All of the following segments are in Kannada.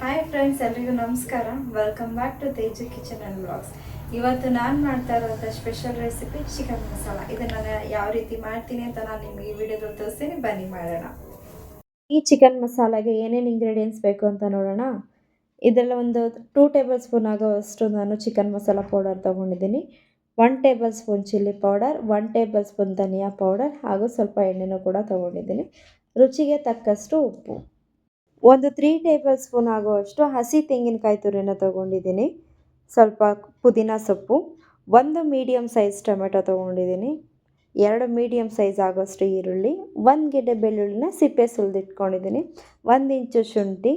ಹಾಯ್ ಫ್ರೆಂಡ್ಸ್, ಎಲ್ರಿಗೂ ನಮಸ್ಕಾರ. Welcome back to Teju kitchen and blogs. ಇವತ್ತು ನಾನು ಮಾಡ್ತಾ ಇರೋಂಥ ಸ್ಪೆಷಲ್ ರೆಸಿಪಿ ಚಿಕನ್ ಮಸಾಲ. ಇದನ್ನು ನಾನು ಯಾವ ರೀತಿ ಮಾಡ್ತೀನಿ ಅಂತ ನಾನು ನಿಮಗೆ ಈ ವಿಡಿಯೋದಲ್ಲಿ ತೋರಿಸ್ತೀನಿ. ಬನ್ನಿ ಮಾಡೋಣ. ಈ ಚಿಕನ್ ಮಸಾಲಾಗೆ ಏನೇನು ಇಂಗ್ರೀಡಿಯೆಂಟ್ಸ್ ಬೇಕು ಅಂತ ನೋಡೋಣ. ಇದರಲ್ಲಿ ಒಂದು 2 ಟೇಬಲ್ ಸ್ಪೂನ್ ಆಗೋವಷ್ಟು ನಾನು ಚಿಕನ್ ಮಸಾಲ ಪೌಡರ್ ತೊಗೊಂಡಿದ್ದೀನಿ. 1 tablespoon chilli powder, 1 tablespoon ಧನಿಯಾ ಪೌಡರ್ ಹಾಗೂ ಸ್ವಲ್ಪ ಎಣ್ಣೆನೂ ಕೂಡ ತೊಗೊಂಡಿದ್ದೀನಿ. ರುಚಿಗೆ ತಕ್ಕಷ್ಟು ಉಪ್ಪು, ಒಂದು 3 ಟೇಬಲ್ ಸ್ಪೂನ್ ಆಗುವಷ್ಟು ಹಸಿ ತೆಂಗಿನಕಾಯಿ ತುರಿನ ತೊಗೊಂಡಿದ್ದೀನಿ. ಸ್ವಲ್ಪ ಪುದೀನ ಸೊಪ್ಪು, 1 ಮೀಡಿಯಮ್ ಸೈಜ್ ಟೊಮೆಟೊ ತೊಗೊಂಡಿದ್ದೀನಿ, 2 ಮೀಡಿಯಮ್ ಸೈಜ್ ಆಗೋಷ್ಟು ಈರುಳ್ಳಿ, 1 ಗೆಡ್ಡೆ ಬೆಳ್ಳುಳ್ಳಿನ ಸಿಪ್ಪೆ ಸುಲಿದಿಟ್ಕೊಂಡಿದ್ದೀನಿ, 1 ಇಂಚು ಶುಂಠಿ,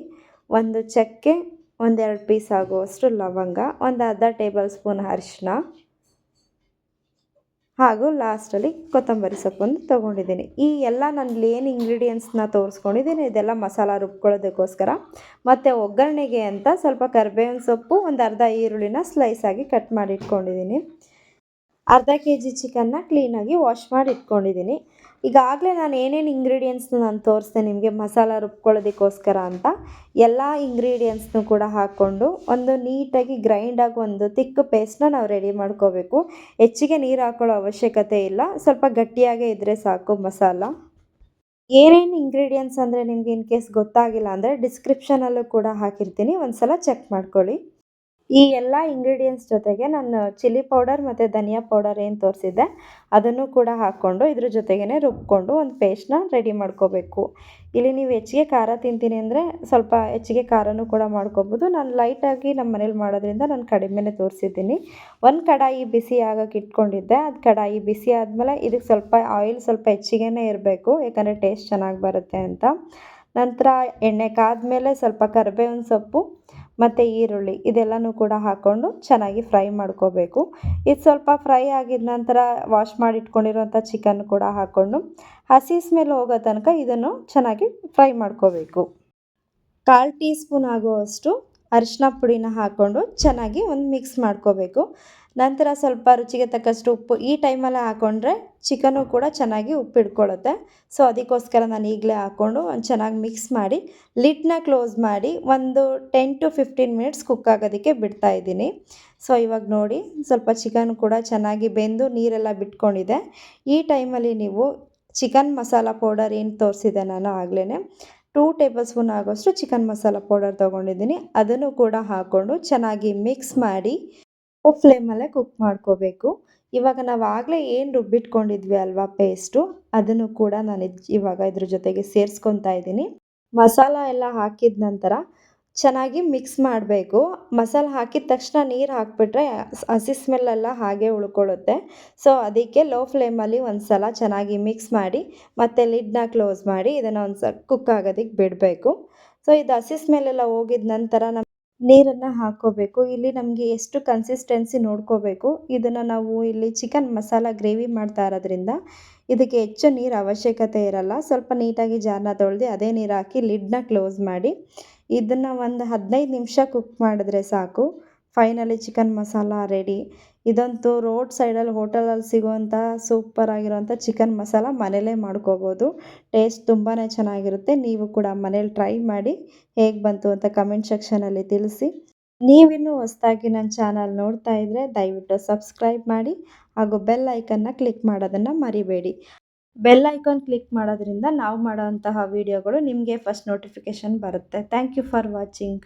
1 ಚಕ್ಕೆ, 1-2 ಪೀಸ್ ಆಗುವಷ್ಟು ಲವಂಗ, ಒಂದು ಅರ್ಧ ಟೇಬಲ್ ಸ್ಪೂನ್ ಅರಿಶಿನ ಹಾಗೂ ಲಾಸ್ಟಲ್ಲಿ ಕೊತ್ತಂಬರಿ ಸೊಪ್ಪನ್ನು ತೊಗೊಂಡಿದ್ದೀನಿ. ಈ ಎಲ್ಲ ನಾನು ಏನು ಇಂಗ್ರೀಡಿಯೆಂಟ್ಸ್ನ ತೋರಿಸ್ಕೊಂಡಿದ್ದೀನಿ ಇದೆಲ್ಲ ಮಸಾಲ ರುಬ್ಕೊಳ್ಳೋದಕ್ಕೋಸ್ಕರ. ಮತ್ತು ಒಗ್ಗರಣೆಗೆ ಅಂತ ಸ್ವಲ್ಪ ಕರಿಬೇವಿನ ಸೊಪ್ಪು, ಒಂದು ಅರ್ಧ ಈರುಳ್ಳಿನ ಸ್ಲೈಸಾಗಿ ಕಟ್ ಮಾಡಿ ಇಟ್ಕೊಂಡಿದ್ದೀನಿ. ಅರ್ಧ kg ಚಿಕನ್ನ ಕ್ಲೀನಾಗಿ ವಾಶ್ ಮಾಡಿ ಇಟ್ಕೊಂಡಿದ್ದೀನಿ. ಈಗಾಗಲೇ ನಾನು ಏನೇನು ಇಂಗ್ರೀಡಿಯೆಂಟ್ಸ್ನ ನಾನು ತೋರಿಸ್ದೆ ನಿಮಗೆ ಮಸಾಲ ರುಬ್ಕೊಳ್ಳೋದಕ್ಕೋಸ್ಕರ ಅಂತ. ಎಲ್ಲ ಇಂಗ್ರೀಡಿಯೆಂಟ್ಸ್ನೂ ಕೂಡ ಹಾಕ್ಕೊಂಡು ಒಂದು ನೀಟಾಗಿ ಗ್ರೈಂಡಾಗಿ ಒಂದು ತಿಕ್ಕ ಪೇಸ್ಟ್ನ ನಾವು ರೆಡಿ ಮಾಡ್ಕೋಬೇಕು. ಹೆಚ್ಚಿಗೆ ನೀರು ಹಾಕೊಳ್ಳೋ ಅವಶ್ಯಕತೆ ಇಲ್ಲ, ಸ್ವಲ್ಪ ಗಟ್ಟಿಯಾಗೇ ಇದ್ದರೆ ಸಾಕು ಮಸಾಲ. ಏನೇನು ಇಂಗ್ರೀಡಿಯೆಂಟ್ಸ್ ಅಂದರೆ ನಿಮಗೆ ಇನ್ ಕೇಸ್ ಗೊತ್ತಾಗಿಲ್ಲ ಅಂದರೆ ಡಿಸ್ಕ್ರಿಪ್ಷನಲ್ಲೂ ಕೂಡ ಹಾಕಿರ್ತೀನಿ, ಒಂದು ಸಲ ಚೆಕ್ ಮಾಡ್ಕೊಳ್ಳಿ. ಈ ಎಲ್ಲ ಇಂಗ್ರೀಡಿಯೆಂಟ್ಸ್ ಜೊತೆಗೆ ನಾನು ಚಿಲ್ಲಿ ಪೌಡರ್ ಮತ್ತು ಧನಿಯಾ ಪೌಡರ್ ಏನು ತೋರಿಸಿದ್ದೆ ಅದನ್ನು ಕೂಡ ಹಾಕ್ಕೊಂಡು ಇದ್ರ ಜೊತೆಗೇ ರುಬ್ಕೊಂಡು ಒಂದು ಪೇಸ್ಟ್ನ ರೆಡಿ ಮಾಡ್ಕೋಬೇಕು. ಇಲ್ಲಿ ನೀವು ಹೆಚ್ಚಿಗೆ ಖಾರ ತಿಂತೀನಿ ಅಂದರೆ ಸ್ವಲ್ಪ ಹೆಚ್ಚಿಗೆ ಖಾರನೂ ಕೂಡ ಮಾಡ್ಕೋಬೋದು. ನಾನು ಲೈಟಾಗಿ ನಮ್ಮ ಮನೇಲಿ ಮಾಡೋದ್ರಿಂದ ನಾನು ಕಡಿಮೆನೇ ತೋರಿಸಿದ್ದೀನಿ. ಒಂದು ಕಡಾಯಿ ಬಿಸಿ ಆಗೋಕ್ಕೆ ಇಟ್ಕೊಂಡಿದ್ದೆ. ಅದು ಕಡಾಯಿ ಬಿಸಿ ಆದಮೇಲೆ ಇದಕ್ಕೆ ಸ್ವಲ್ಪ ಆಯಿಲ್ ಸ್ವಲ್ಪ ಹೆಚ್ಚಿಗೆ ಇರಬೇಕು, ಯಾಕಂದರೆ ಟೇಸ್ಟ್ ಚೆನ್ನಾಗಿ ಬರುತ್ತೆ ಅಂತ. ನಂತರ ಎಣ್ಣೆ ಕಾದ್ಮೇಲೆ ಸ್ವಲ್ಪ ಕರಿಬೇವಿನ ಸೊಪ್ಪು ಮತ್ತು ಈರುಳ್ಳಿ ಇದೆಲ್ಲನೂ ಕೂಡ ಹಾಕ್ಕೊಂಡು ಚೆನ್ನಾಗಿ ಫ್ರೈ ಮಾಡ್ಕೋಬೇಕು. ಇದು ಸ್ವಲ್ಪ ಫ್ರೈ ಆಗಿದ ನಂತರ ವಾಶ್ ಮಾಡಿ ಇಟ್ಕೊಂಡಿರೋಂಥ ಚಿಕನ್ ಕೂಡ ಹಾಕ್ಕೊಂಡು ಹಸಿ ಸ್ಮೆಲ್ ಹೋಗೋ ತನಕ ಇದನ್ನು ಚೆನ್ನಾಗಿ ಫ್ರೈ ಮಾಡ್ಕೋಬೇಕು. 1/4 ಟೀ ಸ್ಪೂನ್ ಆಗುವಷ್ಟು ಅರಿಶಿನ ಪುಡಿನ ಹಾಕ್ಕೊಂಡು ಚೆನ್ನಾಗಿ ಒಂದು ಮಿಕ್ಸ್ ಮಾಡ್ಕೋಬೇಕು. ನಂತರ ಸ್ವಲ್ಪ ರುಚಿಗೆ ತಕ್ಕಷ್ಟು ಉಪ್ಪು ಈ ಟೈಮಲ್ಲೇ ಹಾಕ್ಕೊಂಡ್ರೆ ಚಿಕನ್ನು ಕೂಡ ಚೆನ್ನಾಗಿ ಉಪ್ಪು ಹಿಡ್ಕೊಳ್ಳುತ್ತೆ. ಸೊ ಅದಕ್ಕೋಸ್ಕರ ನಾನು ಈಗಲೇ ಹಾಕ್ಕೊಂಡು ಒಂದು ಚೆನ್ನಾಗಿ ಮಿಕ್ಸ್ ಮಾಡಿ ಲಿಡ್ನ ಕ್ಲೋಸ್ ಮಾಡಿ ಒಂದು 10 to 15 ಮಿನಿಟ್ಸ್ ಕುಕ್ ಆಗೋದಕ್ಕೆ ಬಿಡ್ತಾಯಿದ್ದೀನಿ. ಸೊ ಇವಾಗ ನೋಡಿ ಸ್ವಲ್ಪ ಚಿಕನ್ ಕೂಡ ಚೆನ್ನಾಗಿ ಬೆಂದು ನೀರೆಲ್ಲ ಬಿಟ್ಕೊಂಡಿದೆ. ಈ ಟೈಮಲ್ಲಿ ನೀವು ಚಿಕನ್ ಮಸಾಲ ಪೌಡರ್ ಏನು ತೋರಿಸಿದೆ ನಾನು ಆಗಲೇ 2 ಟೇಬಲ್ ಸ್ಪೂನ್ ಆಗೋಷ್ಟು ಚಿಕನ್ ಮಸಾಲ ಪೌಡರ್ ತೊಗೊಂಡಿದ್ದೀನಿ. ಅದನ್ನು ಕೂಡ ಹಾಕ್ಕೊಂಡು ಚೆನ್ನಾಗಿ ಮಿಕ್ಸ್ ಮಾಡಿ ಫ್ಲೇಮಲ್ಲೇ ಕುಕ್ ಮಾಡ್ಕೋಬೇಕು. ಇವಾಗ ನಾವು ಆಗಲೇ ಏನು ರುಬ್ಬಿಟ್ಕೊಂಡಿದ್ವಿ ಅಲ್ವಾ ಪೇಸ್ಟು, ಅದನ್ನು ಕೂಡ ನಾನು ಇವಾಗ ಇದ್ರ ಜೊತೆಗೆ ಸೇರಿಸ್ಕೊತಾ ಇದ್ದೀನಿ. ಮಸಾಲ ಎಲ್ಲ ಹಾಕಿದ ನಂತರ ಚೆನ್ನಾಗಿ ಮಿಕ್ಸ್ ಮಾಡಬೇಕು. ಮಸಾಲ ಹಾಕಿದ ತಕ್ಷಣ ನೀರು ಹಾಕಿಬಿಟ್ರೆ ಹಸಿ ಸ್ಮೆಲ್ಲೆಲ್ಲ ಹಾಗೆ ಉಳ್ಕೊಳ್ಳುತ್ತೆ. ಸೊ ಅದಕ್ಕೆ ಲೋ ಫ್ಲೇಮಲ್ಲಿ ಒಂದು ಸಲ ಚೆನ್ನಾಗಿ ಮಿಕ್ಸ್ ಮಾಡಿ ಮತ್ತು ಲಿಡ್ನ ಕ್ಲೋಸ್ ಮಾಡಿ ಇದನ್ನು ಒಂದು ಸಲ ಕುಕ್ ಆಗೋದಕ್ಕೆ ಬಿಡಬೇಕು. ಸೊ ಇದು ಹಸಿ ಸ್ಮೆಲ್ಲೆಲ್ಲ ಹೋಗಿದ ನಂತರ ನೀರನ್ನು ಹಾಕ್ಕೋಬೇಕು. ಇಲ್ಲಿ ನಮಗೆ ಎಷ್ಟು ಕನ್ಸಿಸ್ಟೆನ್ಸಿ ನೋಡ್ಕೋಬೇಕು. ಇದನ್ನು ನಾವು ಇಲ್ಲಿ ಚಿಕನ್ ಮಸಾಲ ಗ್ರೇವಿ ಮಾಡ್ತಾ ಇರೋದ್ರಿಂದ ಇದಕ್ಕೆ ಹೆಚ್ಚು ನೀರು ಅವಶ್ಯಕತೆ ಇರಲ್ಲ. ಸ್ವಲ್ಪ ನೀಟಾಗಿ ಜಾರನ್ನ ತೊಳೆದು ಅದೇ ನೀರು ಹಾಕಿ ಲಿಡ್ನ ಕ್ಲೋಸ್ ಮಾಡಿ ಇದನ್ನು ಒಂದು 15 ನಿಮಿಷ ಕುಕ್ ಮಾಡಿದ್ರೆ ಸಾಕು. Finally chicken masala ready. ಇದಂತೂ ರೋಡ್ ಸೈಡಲ್ಲಿ ಹೋಟೆಲಲ್ಲಿ ಸಿಗುವಂಥ ಸೂಪರ್ ಆಗಿರೋಂಥ ಚಿಕನ್ ಮಸಾಲ ಮನೇಲೇ ಮಾಡ್ಕೋಬೋದು. ಟೇಸ್ಟ್ ತುಂಬಾ ಚೆನ್ನಾಗಿರುತ್ತೆ. ನೀವು ಕೂಡ ಮನೇಲಿ ಟ್ರೈ ಮಾಡಿ ಹೇಗೆ ಬಂತು ಅಂತ ಕಮೆಂಟ್ ಸೆಕ್ಷನಲ್ಲಿ ತಿಳಿಸಿ. ನೀವಿನ್ನೂ ಹೊಸದಾಗಿ ನನ್ನ ಚಾನಲ್ ನೋಡ್ತಾ ಇದ್ದರೆ ದಯವಿಟ್ಟು ಸಬ್ಸ್ಕ್ರೈಬ್ ಮಾಡಿ ಹಾಗೂ ಬೆಲ್ ಐಕನ್ನ ಕ್ಲಿಕ್ ಮಾಡೋದನ್ನು ಮರಿಬೇಡಿ. ಬೆಲ್ ಐಕಾನ್ ಕ್ಲಿಕ್ ಮಾಡೋದ್ರಿಂದ ನಾವು ಮಾಡೋಂತಹ ವೀಡಿಯೋಗಳು ನಿಮಗೆ ಫಸ್ಟ್ ನೋಟಿಫಿಕೇಷನ್ ಬರುತ್ತೆ. Thank you for watching.